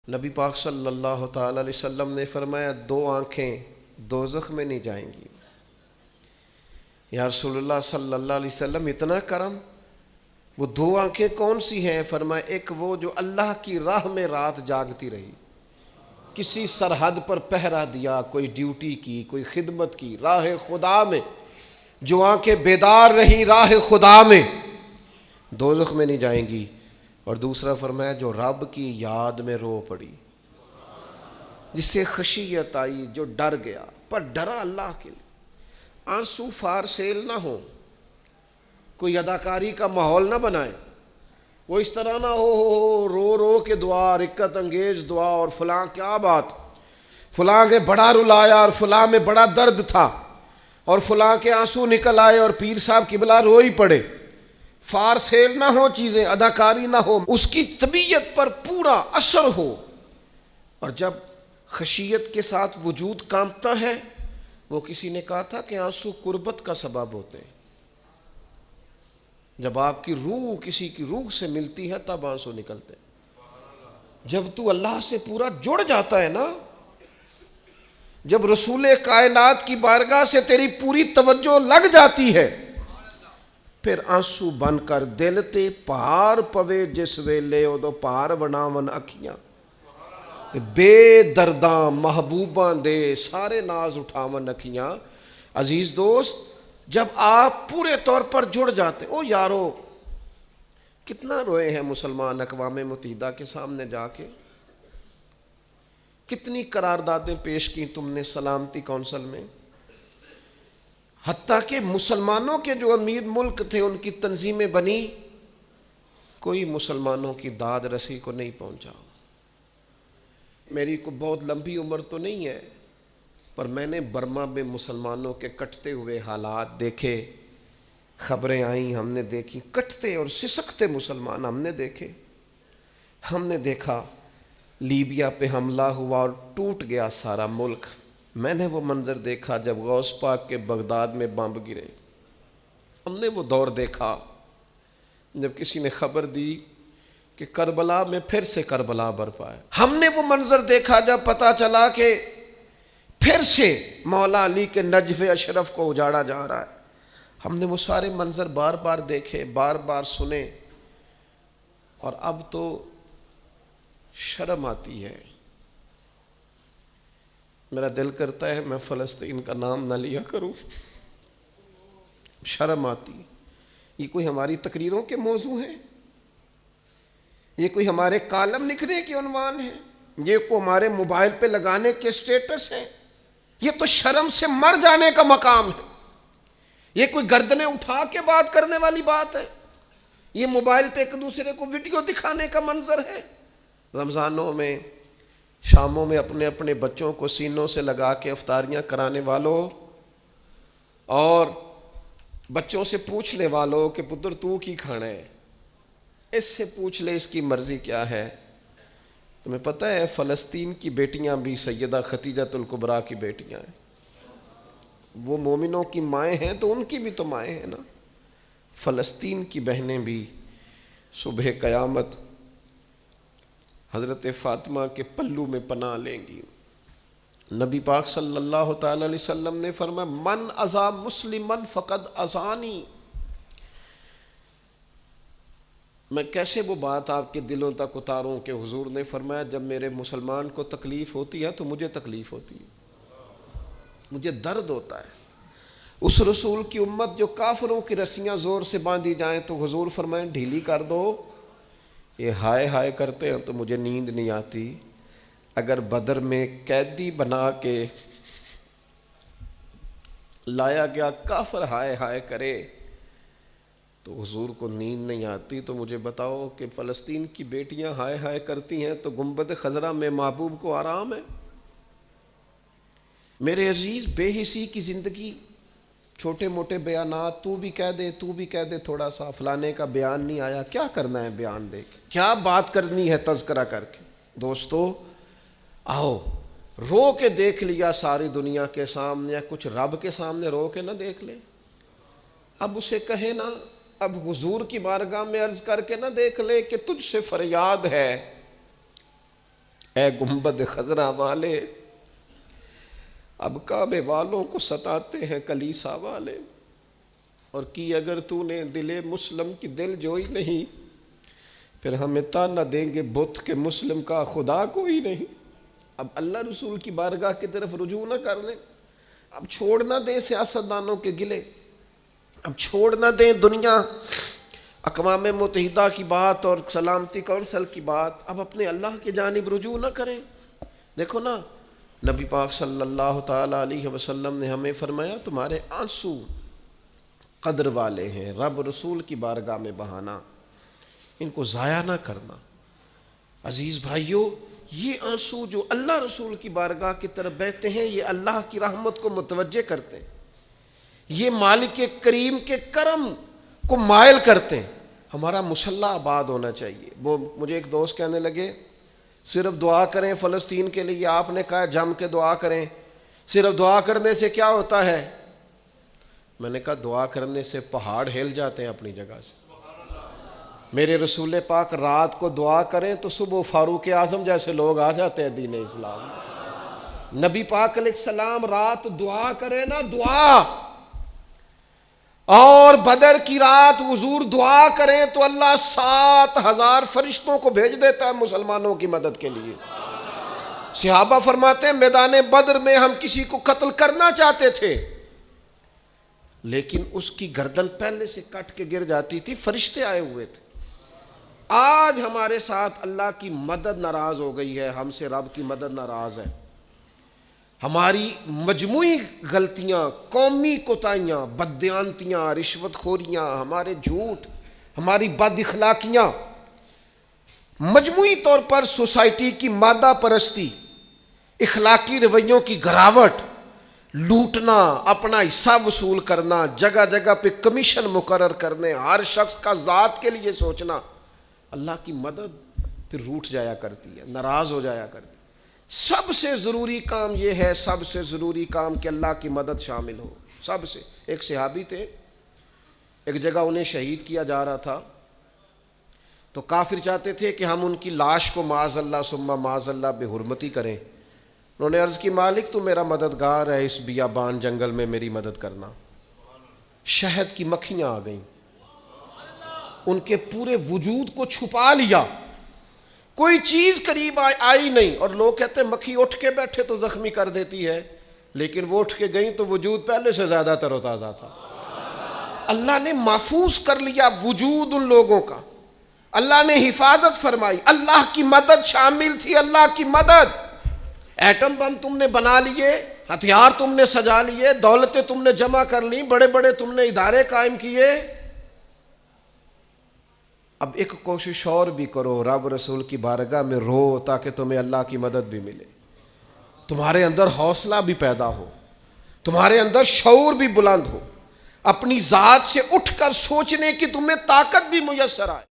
نبی پاک صلی اللہ تعالی علیہ وسلم نے فرمایا 2 آنکھیں دوزخ میں نہیں جائیں گی۔ یا رسول اللہ صلی اللہ علیہ وسلم اتنا کرم، وہ 2 آنکھیں کون سی ہیں؟ فرمایا ایک وہ جو اللہ کی راہ میں رات جاگتی رہی، کسی سرحد پر پہرا دیا، کوئی ڈیوٹی کی، کوئی خدمت کی، راہ خدا میں جو آنکھیں بیدار رہیں راہ خدا میں، دوزخ میں نہیں جائیں گی۔ اور دوسرا فرمایا جو رب کی یاد میں رو پڑی، جس سے خشیت آئی، جو ڈر گیا، پر ڈرا اللہ کے لیے، آنسو فار سیل نہ ہو، کوئی اداکاری کا ماحول نہ بنائے، وہ اس طرح نہ ہو رو رو کے دعا، رکت انگیز دعا، اور فلاں کیا بات، فلاں کے بڑا رلایا اور فلاں میں بڑا درد تھا اور فلاں کے آنسو نکل آئے اور پیر صاحب قبلہ رو ہی پڑے۔ فار سیل نہ ہو چیزیں، اداکاری نہ ہو، اس کی طبیعت پر پورا اثر ہو۔ اور جب خشیت کے ساتھ وجود کانپتا ہے، وہ کسی نے کہا تھا کہ آنسو قربت کا سبب ہوتے ہیں، جب آپ کی روح کسی کی روح سے ملتی ہے تب آنسو نکلتے ہیں۔ جب تو اللہ سے پورا جڑ جاتا ہے نا، جب رسول کائنات کی بارگاہ سے تیری پوری توجہ لگ جاتی ہے، پھر آنسو بن کر دل تے پار پوے جس ویلے ادو پار بناون اکھیاں، بے درداں محبوباں دے سارے ناز اٹھاون اکھیاں۔ عزیز دوست، جب آپ پورے طور پر جڑ جاتے، او یارو کتنا روئے ہیں مسلمان اقوام متحدہ کے سامنے جا کے، کتنی قراردادیں پیش کی تم نے سلامتی کونسل میں، حتیٰ کہ مسلمانوں کے جو امیر ملک تھے ان کی تنظیمیں بنی، کوئی مسلمانوں کی داد رسی کو نہیں پہنچا۔ میری کو بہت لمبی عمر تو نہیں ہے، پر میں نے برما میں مسلمانوں کے کٹتے ہوئے حالات دیکھے، خبریں آئیں، ہم نے دیکھی، کٹتے اور سسکتے مسلمان ہم نے دیکھے۔ ہم نے دیکھا لیبیا پہ حملہ ہوا اور ٹوٹ گیا سارا ملک۔ میں نے وہ منظر دیکھا جب غوث پاک کے بغداد میں بمب گرے۔ ہم نے وہ دور دیکھا جب کسی نے خبر دی کہ کربلا میں پھر سے کربلا برپا ہے۔ ہم نے وہ منظر دیکھا جب پتہ چلا کہ پھر سے مولا علی کے نجف اشرف کو اجاڑا جا رہا ہے۔ ہم نے وہ سارے منظر بار بار دیکھے، بار بار سنے، اور اب تو شرم آتی ہے۔ میرا دل کرتا ہے میں فلسطین کا نام نہ لیا کروں، شرم آتی۔ یہ کوئی ہماری تقریروں کے موضوع ہیں؟ یہ کوئی ہمارے کالم لکھنے کے عنوان ہیں؟ یہ کوئی ہمارے موبائل پہ لگانے کے سٹیٹس ہیں؟ یہ تو شرم سے مر جانے کا مقام ہے۔ یہ کوئی گردنیں اٹھا کے بات کرنے والی بات ہے؟ یہ موبائل پہ ایک دوسرے کو ویڈیو دکھانے کا منظر ہے؟ رمضانوں میں، شاموں میں اپنے اپنے بچوں کو سینوں سے لگا کے افطاریاں کرانے والوں، اور بچوں سے پوچھنے والوں کہ پتر تو کی کھانا ہے، اس سے پوچھ لے اس کی مرضی کیا ہے۔ تمہیں پتہ ہے فلسطین کی بیٹیاں بھی سیدہ ختیجۃ الکبریٰ کی بیٹیاں ہیں، وہ مومنوں کی مائیں ہیں تو ان کی بھی تو مائیں ہیں نا۔ فلسطین کی بہنیں بھی صبح قیامت حضرت فاطمہ کے پلو میں پناہ لیں گی۔ نبی پاک صلی اللہ تعالی علیہ وسلم نے فرمایا من اذا مسلمن فقد اذانی۔ میں کیسے وہ بات آپ کے دلوں تک اتاروں کہ حضور نے فرمایا جب میرے مسلمان کو تکلیف ہوتی ہے تو مجھے تکلیف ہوتی ہے، مجھے درد ہوتا ہے۔ اس رسول کی امت جو کافروں کی رسیاں زور سے باندھی جائیں تو حضور فرمائیں ڈھیلی کر دو، یہ ہائے ہائے کرتے ہیں تو مجھے نیند نہیں آتی۔ اگر بدر میں قیدی بنا کے لایا گیا کافر ہائے ہائے کرے تو حضور کو نیند نہیں آتی، تو مجھے بتاؤ کہ فلسطین کی بیٹیاں ہائے ہائے کرتی ہیں تو گنبد خضرا میں محبوب کو آرام ہے؟ میرے عزیز، بے حسی کی زندگی، چھوٹے موٹے بیانات، تو بھی کہہ دے تھوڑا سا، فلانے کا بیان نہیں آیا، کیا کرنا ہے بیان دے کے، کیا بات کرنی ہے تذکرہ کر کے؟ دوستو آؤ رو کے دیکھ لیا ساری دنیا کے سامنے، کچھ رب کے سامنے رو کے نہ دیکھ لے؟ اب اسے کہے نا، اب حضور کی بارگاہ میں عرض کر کے نہ دیکھ لے کہ تجھ سے فریاد ہے، اے گنبد خضرا والے، اب کعبے والوں کو ستاتے ہیں کلیسا والے، اور کی اگر تو نے دل مسلم کی دل جوئی نہیں، پھر ہمیں تانا دیں گے بت کہ مسلم کا خدا کوئی نہیں۔ اب اللہ رسول کی بارگاہ کی طرف رجوع نہ کر لیں، اب چھوڑ نہ دیں سیاستدانوں کے گلے، اب چھوڑ نہ دیں دنیا اقوام متحدہ کی بات اور سلامتی کونسل کی بات، اب اپنے اللہ کی جانب رجوع نہ کریں۔ دیکھو نا، نبی پاک صلی اللہ تعالیٰ علیہ وسلم نے ہمیں فرمایا تمہارے آنسو قدر والے ہیں، رب رسول کی بارگاہ میں بہانا، ان کو ضائع نہ کرنا۔ عزیز بھائیو، یہ آنسو جو اللہ رسول کی بارگاہ کی طرف بہتے ہیں، یہ اللہ کی رحمت کو متوجہ کرتے ہیں، یہ مالک کریم کے کرم کو مائل کرتے ہیں۔ ہمارا مسلح آباد ہونا چاہیے۔ وہ مجھے ایک دوست کہنے لگے صرف دعا کریں فلسطین کے لیے، آپ نے کہا جم کے دعا کریں، صرف دعا کرنے سے کیا ہوتا ہے؟ میں نے کہا دعا کرنے سے پہاڑ ہل جاتے ہیں اپنی جگہ سے۔ میرے رسول پاک رات کو دعا کریں تو صبح فاروق اعظم جیسے لوگ آ جاتے ہیں دین اسلام۔ نبی پاک علیہ السلام رات دعا کریں نا، دعا، اور بدر کی رات حضور دعا کریں تو اللہ 7,000 فرشتوں کو بھیج دیتا ہے مسلمانوں کی مدد کے لیے۔ صحابہ فرماتے ہیں میدان بدر میں ہم کسی کو قتل کرنا چاہتے تھے، لیکن اس کی گردن پہلے سے کٹ کے گر جاتی تھی، فرشتے آئے ہوئے تھے۔ آج ہمارے ساتھ اللہ کی مدد ناراض ہو گئی ہے، ہم سے رب کی مدد ناراض ہے۔ ہماری مجموعی غلطیاں، قومی کوتاہیاں، بددیانتیاں، رشوت خوریاں، ہمارے جھوٹ، ہماری بد اخلاقیاں، مجموعی طور پر سوسائٹی کی مادہ پرستی، اخلاقی رویوں کی گراوٹ، لوٹنا، اپنا حصہ وصول کرنا، جگہ جگہ پہ کمیشن مقرر کرنے، ہر شخص کا ذات کے لیے سوچنا، اللہ کی مدد پھر روٹ جایا کرتی ہے، ناراض ہو جایا کرتی ہے۔ سب سے ضروری کام یہ ہے، سب سے ضروری کام کہ اللہ کی مدد شامل ہو۔ سب سے، ایک صحابی تھے، ایک جگہ انہیں شہید کیا جا رہا تھا، تو کافر چاہتے تھے کہ ہم ان کی لاش کو معاذ اللہ ثم معاذ اللہ بے حرمتی کریں۔ انہوں نے عرض کی مالک تو میرا مددگار ہے، اس بیابان جنگل میں میری مدد کرنا۔ شہد کی مکھیاں آ گئیں، ان کے پورے وجود کو چھپا لیا، کوئی چیز قریب آئی نہیں، اور لوگ کہتے ہیں مکھی اٹھ کے بیٹھے تو زخمی کر دیتی ہے، لیکن وہ اٹھ کے گئیں تو وجود پہلے سے زیادہ تر و تازہ تھا۔ اللہ نے محفوظ کر لیا وجود ان لوگوں کا، اللہ نے حفاظت فرمائی، اللہ کی مدد شامل تھی، اللہ کی مدد۔ ایٹم بم تم نے بنا لیے، ہتھیار تم نے سجا لیے، دولتیں تم نے جمع کر لی، بڑے بڑے تم نے ادارے قائم کیے، اب ایک کوشش اور بھی کرو، رب رسول کی بارگاہ میں رو تاکہ تمہیں اللہ کی مدد بھی ملے، تمہارے اندر حوصلہ بھی پیدا ہو، تمہارے اندر شعور بھی بلند ہو، اپنی ذات سے اٹھ کر سوچنے کی تمہیں طاقت بھی میسر آئے۔